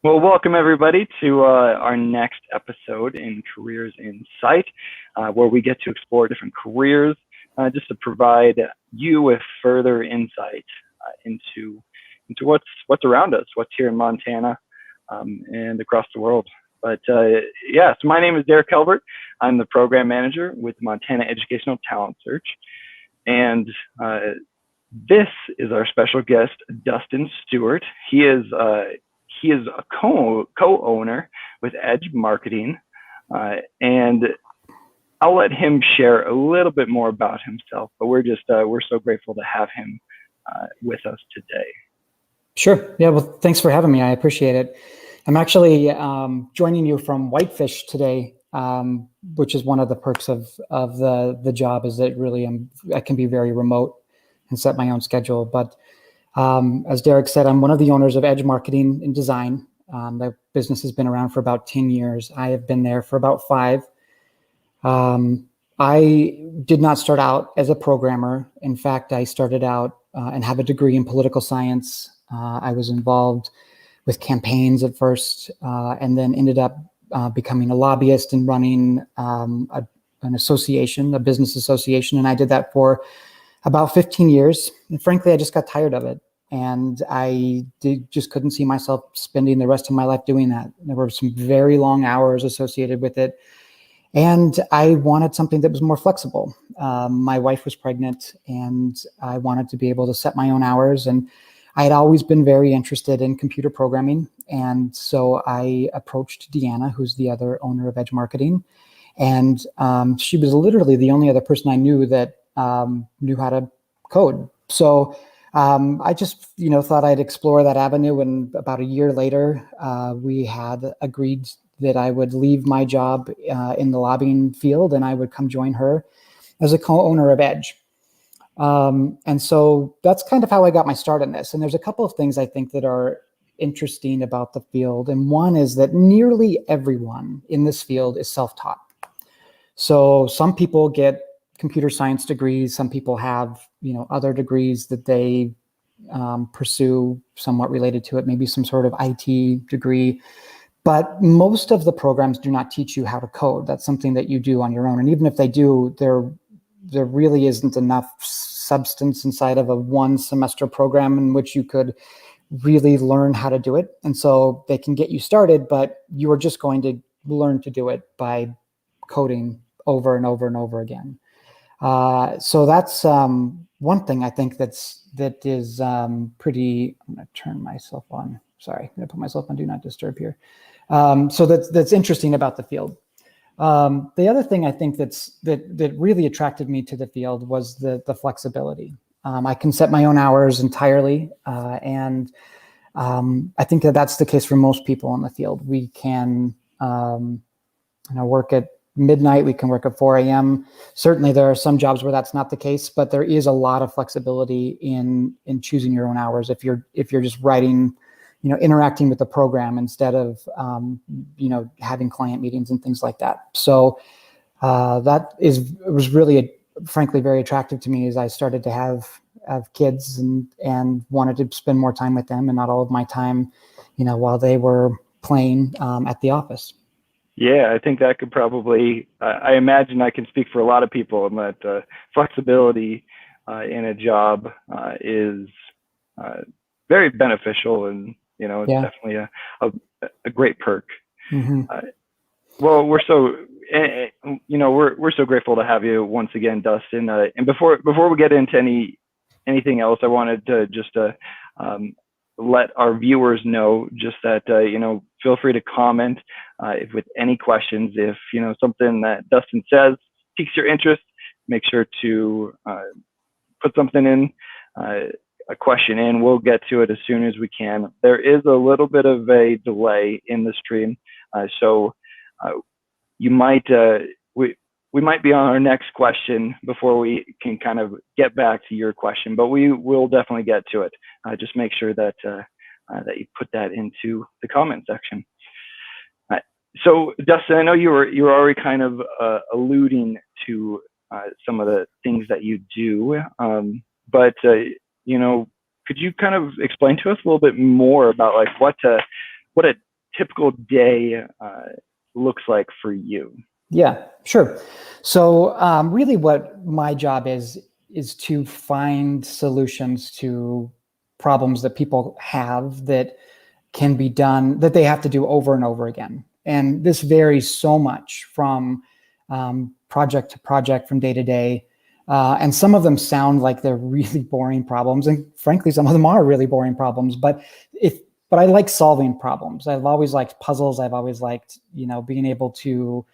Well, welcome everybody to our next episode in Careers in Sight, where we get to explore different careers, just to provide you with further insight into what's around us, what's here in Montana, and across the world. But yeah, so my name is Derek Helbert. I'm the program manager with Montana Educational Talent Search, and this is our special guest, Dustin Stewart. He is a co-owner with Edge Marketing, and I'll let him share a little bit more about himself. But we're so grateful to have him with us today. Sure. Yeah. Well, thanks for having me. I appreciate it. I'm actually joining you from Whitefish today, which is one of the perks of the job is that I can be very remote and set my own schedule. But as Derek said, I'm one of the owners of Edge Marketing and Design. The business has been around for about 10 years. I have been there for about 5. I did not start out as a programmer. In fact, I started out and have a degree in political science. I was involved with campaigns at first, and then ended up becoming a lobbyist and running an association, a business association. And I did that for about 15 years. And frankly, I just got tired of it. And I just couldn't see myself spending the rest of my life doing that. There were some very long hours associated with it. And I wanted something that was more flexible. My wife was pregnant, and I wanted to be able to set my own hours. And I had always been very interested in computer programming. And so I approached Deanna, who's the other owner of Edge Marketing. And she was literally the only other person I knew that knew how to code. So I just, thought I'd explore that avenue. And about a year later, we had agreed that I would leave my job in the lobbying field and I would come join her as a co-owner of Edge. And so that's kind of how I got my start in this. And there's a couple of things I think that are interesting about the field. And one is that nearly everyone in this field is self-taught. So some people get computer science degrees. Some people have, other degrees that they pursue somewhat related to it, maybe some sort of IT degree. But most of the programs do not teach you how to code. That's something that you do on your own. And even if they do, there really isn't enough substance inside of a 1-semester program in which you could really learn how to do it. And so they can get you started, but you are just going to learn to do it by coding over and over and over again. So that's one thing I think that is pretty. I'm going to turn myself on. Sorry, I'm going to put myself on Do Not Disturb here. So that's interesting about the field. The other thing I think that really attracted me to the field was the flexibility. I can set my own hours entirely, and I think that's the case for most people in the field. We can work at midnight. We can work at 4 a.m. Certainly, there are some jobs where that's not the case, but there is a lot of flexibility in choosing your own hours. If you're just writing, interacting with the program instead of having client meetings and things like that. So that was really frankly very attractive to me as I started to have kids and wanted to spend more time with them and not all of my time, while they were playing at the office. Yeah, I think that could probably, I imagine I can speak for a lot of people in that flexibility in a job is very beneficial, and, it's definitely a great perk. Mm-hmm. Well, we're so grateful to have you once again, Dustin. And before we get into anything else, I wanted to just let our viewers know just that, feel free to comment with any questions. If, something that Dustin says piques your interest, make sure to put something in, a question in. We'll get to it as soon as we can. There is a little bit of a delay in the stream. So you might, we might be on our next question before we can kind of get back to your question, but we will definitely get to it. Just make sure that that you put that into the comment section. So Dustin, I know you were already kind of alluding to some of the things that you do, but could you kind of explain to us a little bit more about like what a typical day looks like for you. Yeah, sure. So really what my job is to find solutions to problems that people have that can be done, that they have to do over and over again. And this varies so much from project to project, from day to day. And some of them sound like they're really boring problems. And frankly, some of them are really boring problems. But I like solving problems. I've always liked puzzles. I've always liked, being able to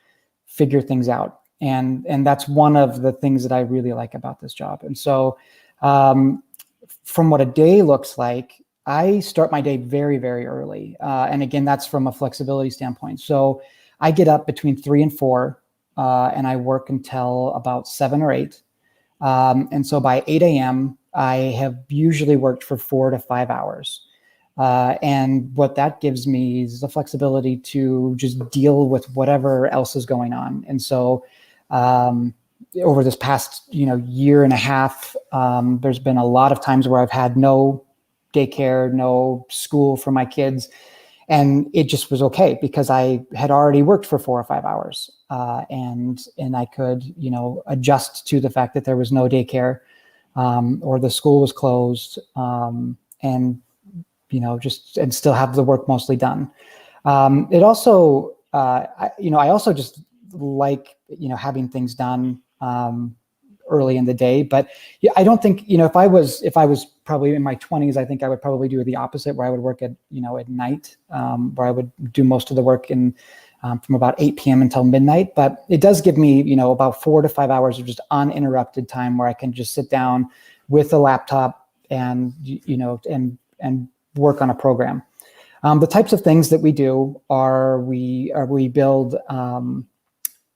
figure things out. And that's one of the things that I really like about this job. And so from what a day looks like, I start my day very, very early. And again, that's from a flexibility standpoint. So I get up between 3 and 4, and I work until about 7 or 8. And so by 8 a.m., I have usually worked for 4 to 5 hours. And what that gives me is the flexibility to just deal with whatever else is going on. And so over this past, year and a half, there's been a lot of times where I've had no daycare, no school for my kids. And it just was okay because I had already worked for 4 or 5 hours. And I could, adjust to the fact that there was no daycare, or the school was closed, and and still have the work mostly done. It also, I also just like, having things done early in the day. But yeah, I don't think, if I was probably in my 20s, I think I would probably do the opposite, where I would work at night, where I would do most of the work from about 8 p.m. until midnight. But it does give me, about 4 to 5 hours of just uninterrupted time where I can just sit down with a laptop and, and work on a program. The types of things that we do are we build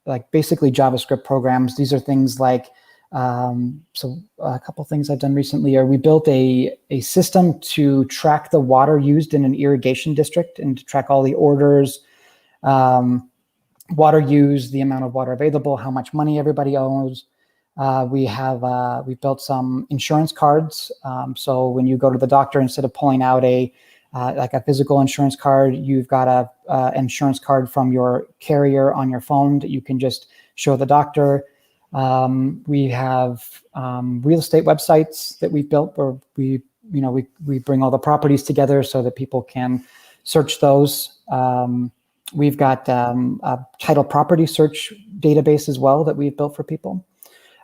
like basically JavaScript programs. These are things like, so a couple things I've done recently are we built a system to track the water used in an irrigation district and to track all the orders, water used, the amount of water available, how much money everybody owes. We've built some insurance cards. So when you go to the doctor, instead of pulling out like a physical insurance card, you've got a insurance card from your carrier on your phone that you can just show the doctor. We have real estate websites that we've built where we bring all the properties together so that people can search those. We've got a title property search database as well that we've built for people.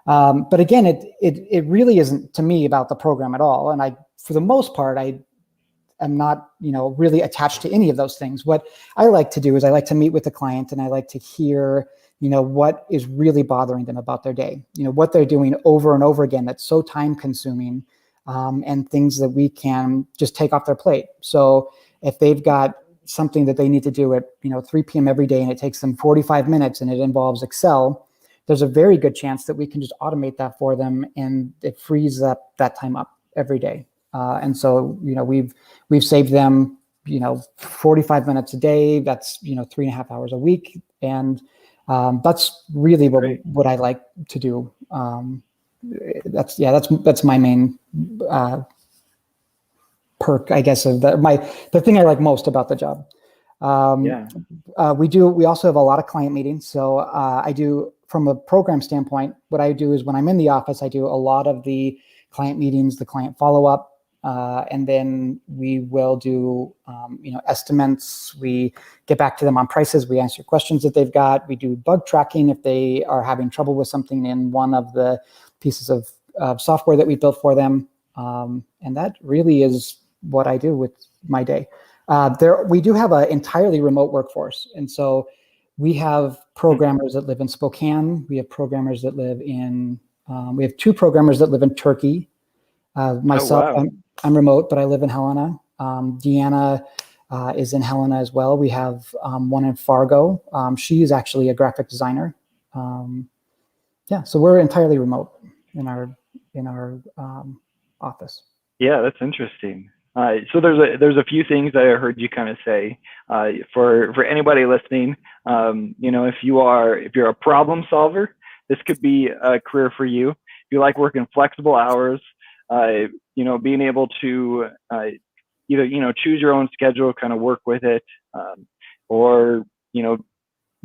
But again, it really isn't to me about the program at all. And for the most part, I'm not, really attached to any of those things. What I like to do is I like to meet with the client and I like to hear, what is really bothering them about their day, what they're doing over and over again that's so time consuming, and things that we can just take off their plate. So if they've got something that they need to do at 3 p.m. every day and it takes them 45 minutes and it involves Excel, there's a very good chance that we can just automate that for them, and it frees that time up every day. And so, we've saved them, 45 minutes a day. That's, 3.5 hours a week. And that's really what I like to do. That's my main perk, I guess, of the thing I like most about the job. We also have a lot of client meetings. So I do, from a program standpoint, what I do is when I'm in the office, I do a lot of the client meetings, the client follow-up, and then we will do, estimates. We get back to them on prices. We answer questions that they've got. We do bug tracking if they are having trouble with something in one of the pieces of software that we built for them. And that really is what I do with my day. We do have an entirely remote workforce. And so we have programmers that live in Spokane. We have programmers that live we have 2 programmers that live in Turkey. Myself, Oh, wow. I'm remote, but I live in Helena. Deanna is in Helena as well. We have one in Fargo. She is actually a graphic designer. So we're entirely remote in our office. Yeah, that's interesting. So there's a few things that I heard you kind of say. For anybody listening, if you're a problem solver, this could be a career for you. If you like working flexible hours, being able to either, choose your own schedule, kind of work with it, or,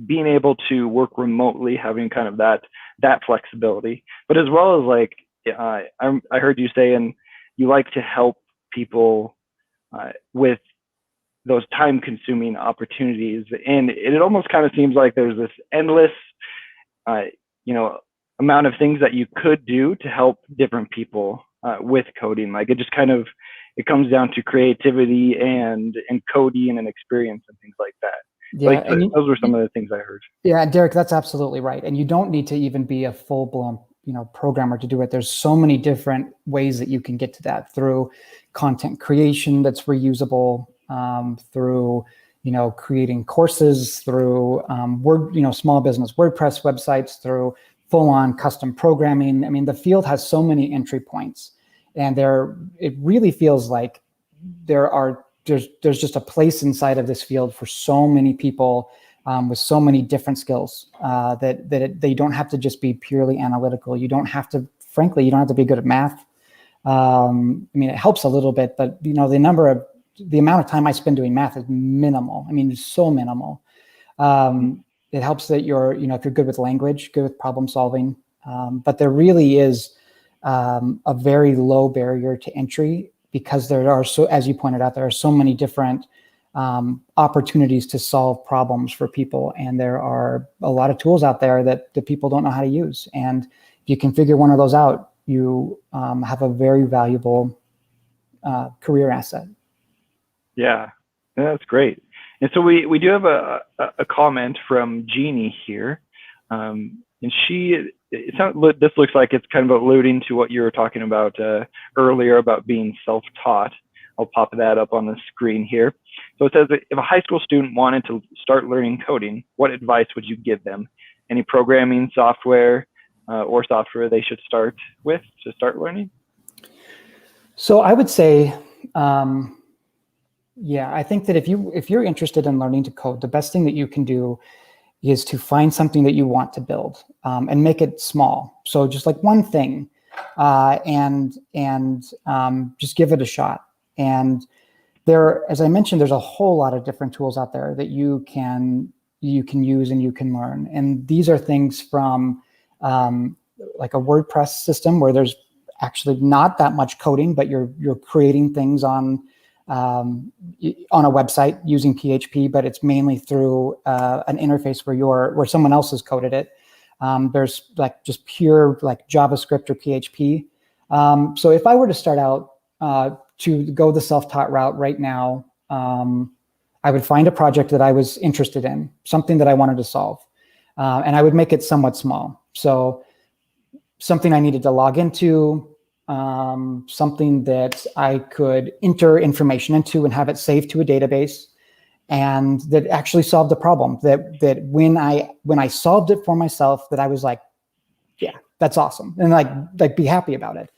being able to work remotely, having kind of that flexibility. But as well as like, I heard you say, and you like to help people with those time-consuming opportunities, and it almost kind of seems like there's this endless, amount of things that you could do to help different people with coding. Like it just kind of it comes down to creativity and coding and experience and things like that. Yeah, like those were some of the things I heard. Yeah, Derek, that's absolutely right. And you don't need to even be a full-blown, programmer to do it. There's so many different ways that you can get to that through content creation that's reusable, through, creating courses, through small business WordPress websites, through full-on custom programming. I mean, the field has so many entry points, and it really feels like there's just a place inside of this field for so many people with so many different skills that they don't have to just be purely analytical. You don't have to, frankly, you don't have to be good at math. I mean, it helps a little bit, but the amount of time I spend doing math is minimal. I mean, it's so minimal. It helps that if you're good with language, good with problem solving, but there really is a very low barrier to entry, because there are, so as you pointed out, there are so many different opportunities to solve problems for people. And there are a lot of tools out there that the people don't know how to use. And if you can figure one of those out, you have a very valuable career asset. Yeah, that's great. And so we do have a comment from Jeannie here. And this looks like it's kind of alluding to what you were talking about earlier about being self-taught. I'll pop that up on the screen here. So it says that if a high school student wanted to start learning coding, what advice would you give them? Any programming software or software they should start with to start learning? So I would say, I think that if you're interested in learning to code, the best thing that you can do is to find something that you want to build and make it small. So just like one thing, and just give it a shot. And as I mentioned, there's a whole lot of different tools out there that you can use and you can learn. And these are things from like a WordPress system where there's actually not that much coding, but you're creating things on a website using PHP, but it's mainly through an interface where someone else has coded it. There's like just pure like JavaScript or PHP. So if I were to start out to go the self-taught route right now, I would find a project that I was interested in, something that I wanted to solve, and I would make it somewhat small. So something I needed to log into, something that I could enter information into and have it saved to a database, and that actually solved the problem. That when I solved it for myself, that I was like, yeah, that's awesome, and like be happy about it.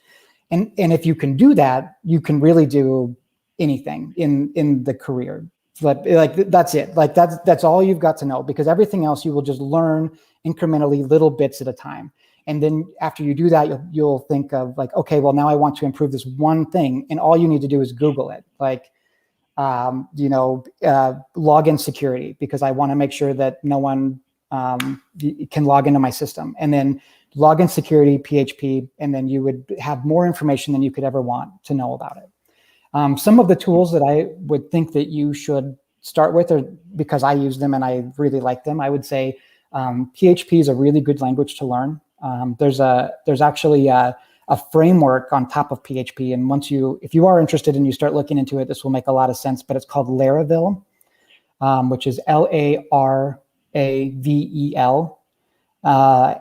And if you can do that, you can really do anything in the career. Like that's it. Like that's all you've got to know, because everything else you will just learn incrementally, little bits at a time. And then after you do that, you'll think of like, okay, well, now I want to improve this one thing. And all you need to do is Google it. Like, login security, because I want to make sure that no one can log into my system. And then login security, PHP, and then you would have more information than you could ever want to know about it. Some of the tools that I would think that you should start with are, because I use them and I really like them, I would say PHP is a really good language to learn. There's actually a framework on top of PHP, and if you are interested and you start looking into it, this will make a lot of sense. But it's called Laravel, which is Laravel,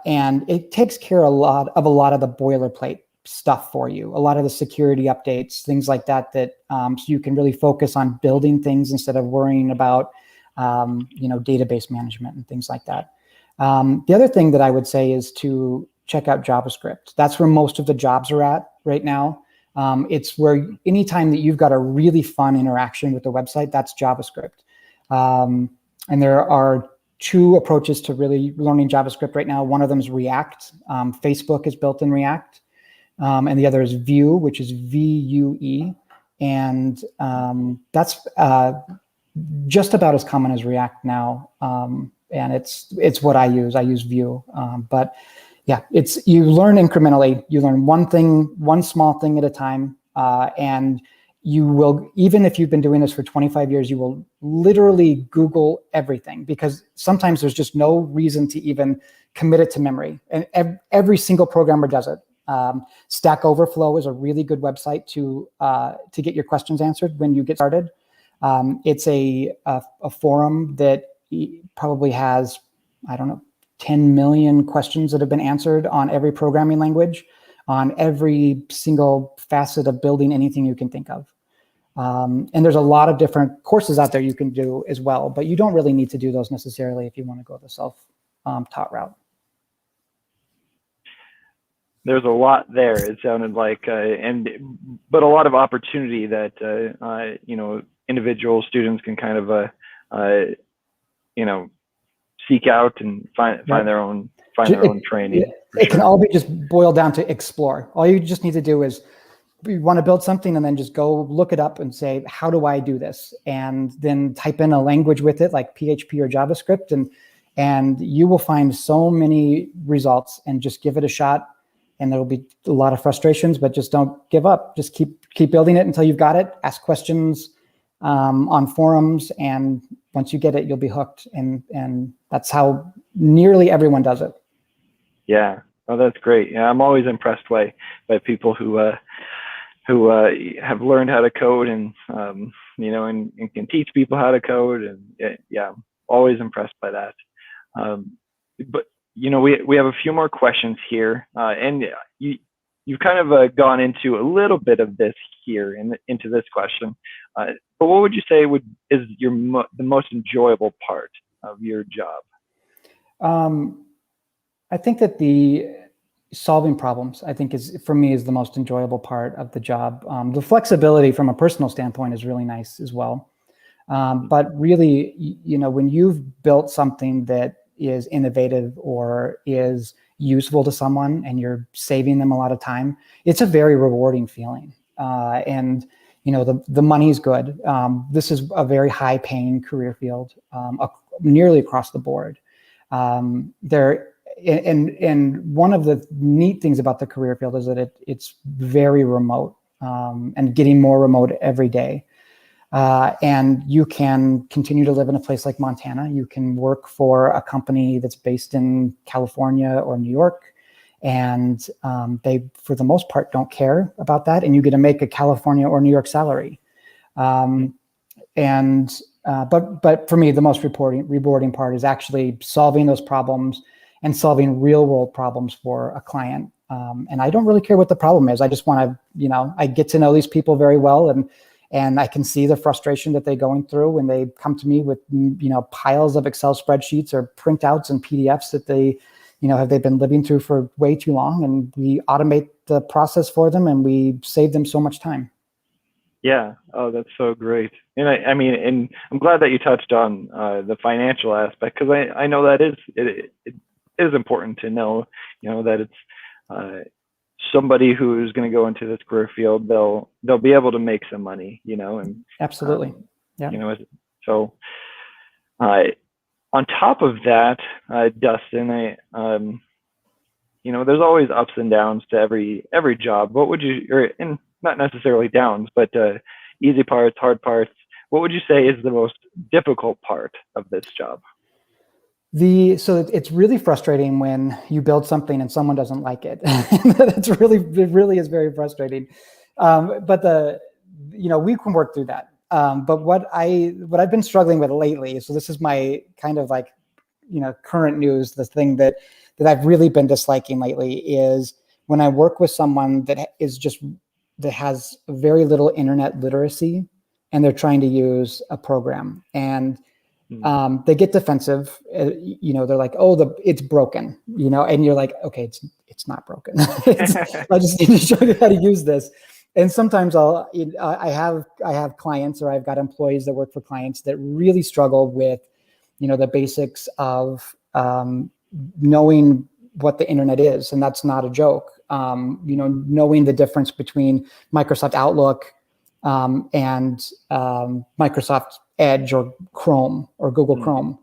and it takes care of a lot of the boilerplate stuff for you, a lot of the security updates, things like that. So you can really focus on building things instead of worrying about database management and things like that. The other thing that I would say is to check out JavaScript. That's where most of the jobs are at right now. It's where anytime that you've got a really fun interaction with the website, that's JavaScript. And there are two approaches to really learning JavaScript right now. One of them is React. Facebook is built in React. And the other is Vue, which is Vue. And that's just about as common as React now. And it's what I use. I use Vue. But yeah, you learn incrementally. You learn one small thing at a time. And you will, even if you've been doing this for 25 years, you will literally Google everything, because sometimes there's just no reason to even commit it to memory. And every single programmer does it. Stack Overflow is a really good website to get your questions answered when you get started. It's a forum that probably has, I don't know, 10 million questions that have been answered on every programming language, on every single facet of building anything you can think of. And there's a lot of different courses out there you can do as well, but you don't really need to do those necessarily if you want to go the self-taught route. There's a lot there, it sounded like, but a lot of opportunity that, individual students can kind of, seek out and find their own training. It can all be just boiled down to explore. All you just need to do is, you want to build something, and then just go look it up and say, how do I do this? And then type in a language with it, like PHP or JavaScript, and you will find so many results. And just give it a shot. And there'll be a lot of frustrations, but just don't give up. Just keep building it until you've got it. Ask questions on forums, and once you get it, you'll be hooked. And that's how nearly everyone does it. Yeah. Oh, that's great. Yeah, I'm always impressed by people who have learned how to code and and can teach people how to code. And yeah, I'm always impressed by that. But we have a few more questions here, and you've kind of gone into a little bit of this here into this question. But what would you say is the most enjoyable part of your job? I think that the solving problems, I think, for me, is the most enjoyable part of the job. The flexibility from a personal standpoint is really nice as well. But really, when you've built something that is innovative or is useful to someone and you're saving them a lot of time, it's a very rewarding feeling. And the money's good. This is a very high paying career field, nearly across the board. And one of the neat things about the career field is that it's very remote, and getting more remote every day. And you can continue to live in a place like Montana. You can work for a company that's based in California or New York, and they, for the most part, don't care about that. And you get to make a California or New York salary. But for me, the most rewarding part is actually solving those problems and solving real world problems for a client. And I don't really care what the problem is. I just want to, I get to know these people very well, and I can see the frustration that they're going through when they come to me with, piles of Excel spreadsheets or printouts and PDFs that they've been living through for way too long. And we automate the process for them, and we save them so much time. Yeah. Oh, that's so great. And and I'm glad that you touched on the financial aspect, because I know that it is important to know, that it's somebody who's going to go into this career field, they'll be able to make some money, and absolutely. Yeah. So on top of that, Dustin, there's always ups and downs to every job. What would you, and not necessarily downs, but easy parts, hard parts, what would you say is the most difficult part of this job? So it's really frustrating when you build something and someone doesn't like it. It really is very frustrating. But we can work through that. But what I've been struggling with lately, so this is my kind of like, current news, the thing that I've really been disliking lately is when I work with someone that has very little internet literacy, and they're trying to use a program, and they get defensive. They're like, "Oh, it's broken," and you're like, "Okay, it's not broken. I just need to show you how to use this." And sometimes I have clients, or I've got employees that work for clients that really struggle with, the basics of knowing what the internet is, and that's not a joke. Knowing the difference between Microsoft Outlook and Microsoft Edge or Chrome or Google Chrome,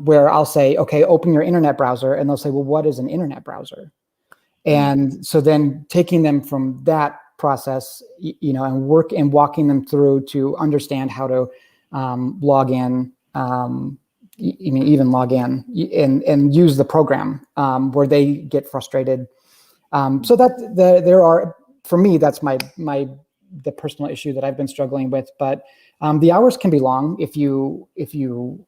where I'll say, okay, open your internet browser. And they'll say, well, what is an internet browser? And so then taking them from that process, and walking them through to understand how to log in, even log in and use the program where they get frustrated. So that there are, for me, that's the personal issue that I've been struggling with. But the hours can be long if you you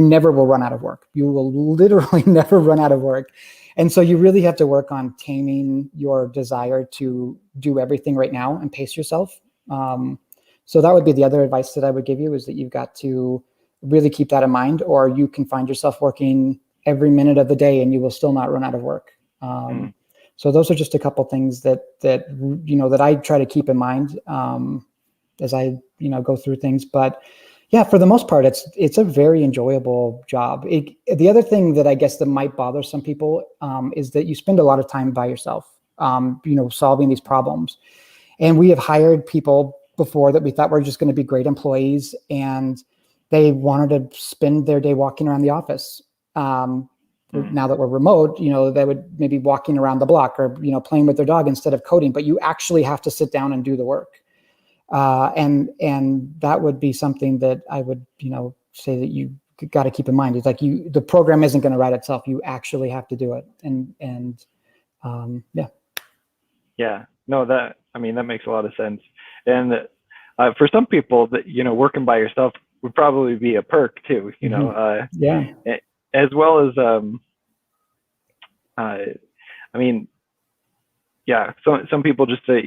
never will run out of work. You will literally never run out of work. And so you really have to work on taming your desire to do everything right now and pace yourself. So that would be the other advice that I would give you, is that you've got to really keep that in mind, or you can find yourself working every minute of the day and you will still not run out of work. So those are just a couple things that I try to keep in mind as I go through things. But yeah, for the most part, it's a very enjoyable job. The other thing that I guess that might bother some people is that you spend a lot of time by yourself, solving these problems. And we have hired people before that we thought were just going to be great employees, and they wanted to spend their day walking around the office. Now that we're remote, they would maybe walking around the block or, playing with their dog instead of coding, but you actually have to sit down and do the work. And that would be something that I would, say that you got to keep in mind. It's like the program isn't going to write itself. You actually have to do it. Yeah. Yeah, no, that makes a lot of sense. And for some people that, working by yourself would probably be a perk too, yeah. As well as, yeah, some people just say,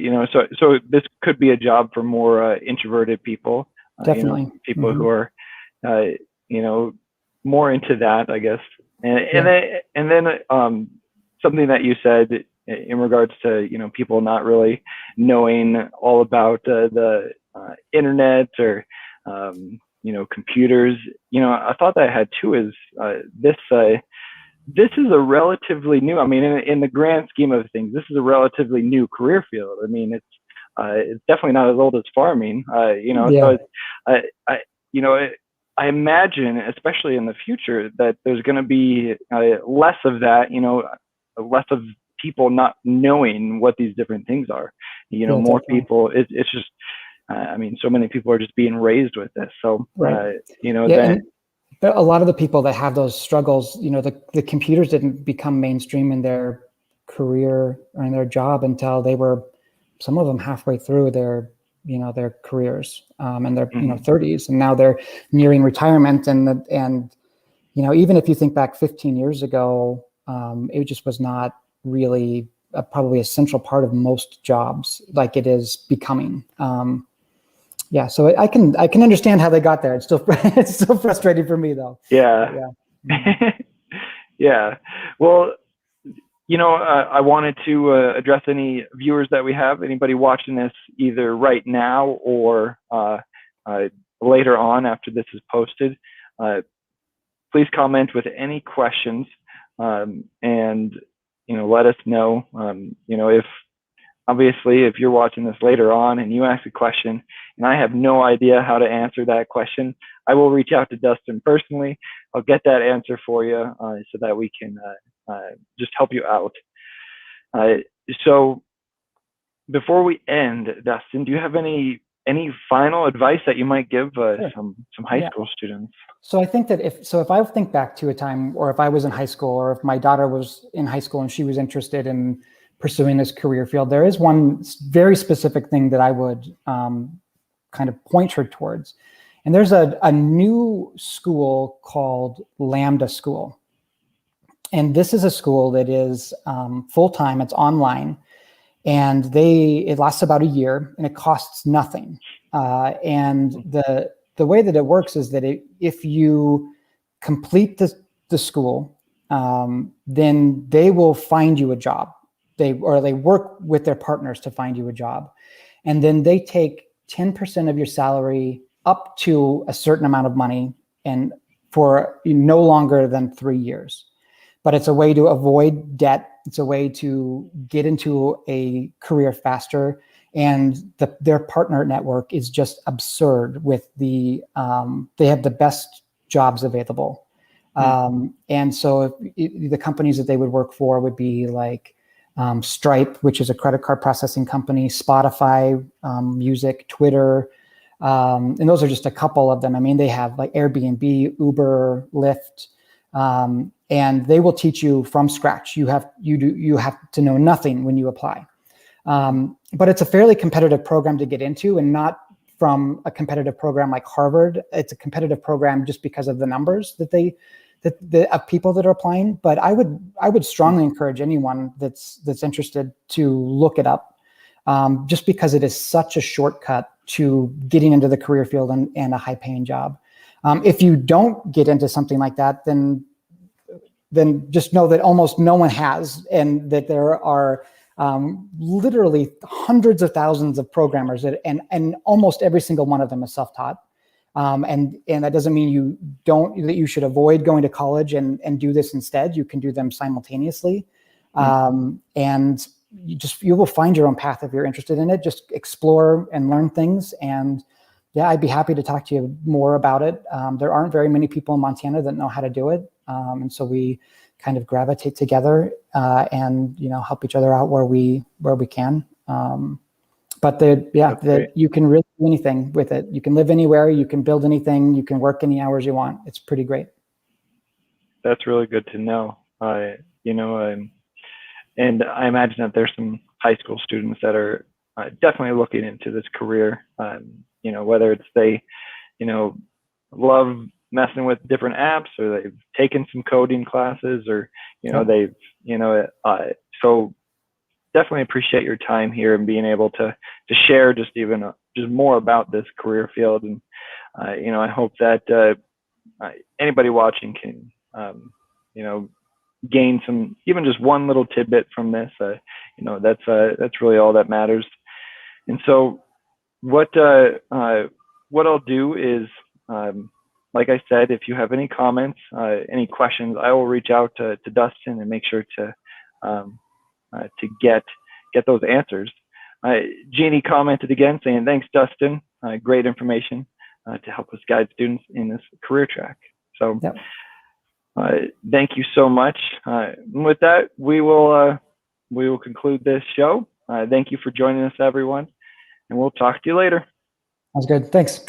so this could be a job for more introverted people. Definitely. People who are, more into that, I guess. And then something that you said in regards to, people not really knowing all about the internet or, computers. A thought that I had too is this is a relatively new, in the grand scheme of things, this is a relatively new career field. It's definitely not as old as farming, so I imagine, especially in the future, that there's going to be less of that, less of people not knowing what these different things are, more definitely. people, it's just, so many people are just being raised with this. So, right. A lot of the people that have those struggles, the computers didn't become mainstream in their career or in their job until they were, some of them, halfway through their careers, in their 30s, and now they're nearing retirement. And even if you think back 15 years ago, it just was not really probably a central part of most jobs like it is becoming. Yeah, so I can understand how they got there. It's still frustrating for me though. Yeah. Yeah. Well, I wanted to address any viewers that we have, anybody watching this either right now or later on after this is posted. Please comment with any questions, and let us know. If you're watching this later on and you ask a question and I have no idea how to answer that question, I will reach out to Dustin personally. I'll get that answer for you so that we can just help you out. So before we end, Dustin, do you have any final advice that you might give Sure. some high school students? So I think that if I think back to a time, or if I was in high school, or if my daughter was in high school and she was interested in pursuing this career field, there is one very specific thing that I would kind of point her towards. And there's a new school called Lambda School. And this is a school that is full-time, it's online, and it lasts about a year and it costs nothing. And the way that it works is that if you complete the school, then they will find you a job. They work with their partners to find you a job. And then they take 10% of your salary up to a certain amount of money, and for no longer than 3 years. but it's a way to avoid debt. It's a way to get into a career faster. And their partner network is just absurd with they have the best jobs available. And so the companies that they would work for would be like Stripe, which is a credit card processing company, Spotify, music, Twitter. And those are just a couple of them. I mean, they have like Airbnb, Uber, Lyft, and they will teach you from scratch. You have to know nothing when you apply. But it's a fairly competitive program to get into, and not from a competitive program like Harvard. It's a competitive program just because of the numbers of people that are applying. But I would strongly encourage anyone that's interested to look it up, just because it is such a shortcut to getting into the career field and a high-paying job. If you don't get into something like that, then just know that almost no one has, and that there are literally hundreds of thousands of programmers and almost every single one of them is self-taught. And that doesn't mean that you should avoid going to college and do this instead. You can do them simultaneously. And you will find your own path if you're interested in it. Just explore and learn things. And yeah, I'd be happy to talk to you more about it. There aren't very many people in Montana that know how to do it. And so we kind of gravitate together and help each other out where we can. But you can really do anything with it. You can live anywhere, you can build anything, you can work any hours you want. It's pretty great. That's really good to know. And I imagine that there's some high school students that are definitely looking into this career. Whether it's they, love messing with different apps, or they've taken some coding classes, or so definitely appreciate your time here and being able to share just more about this career field. And I hope that anybody watching can gain some, even just one little tidbit from this. That's really all that matters. And so what I'll do is, like I said, if you have any comments, any questions, I will reach out to Dustin and make sure to get those answers. Jeannie commented again saying, "Thanks, Dustin. Great information to help us guide students in this career track." So yep. Thank you so much. With that, we will conclude this show. Thank you for joining us, everyone, and we'll talk to you later. Sounds good. Thanks.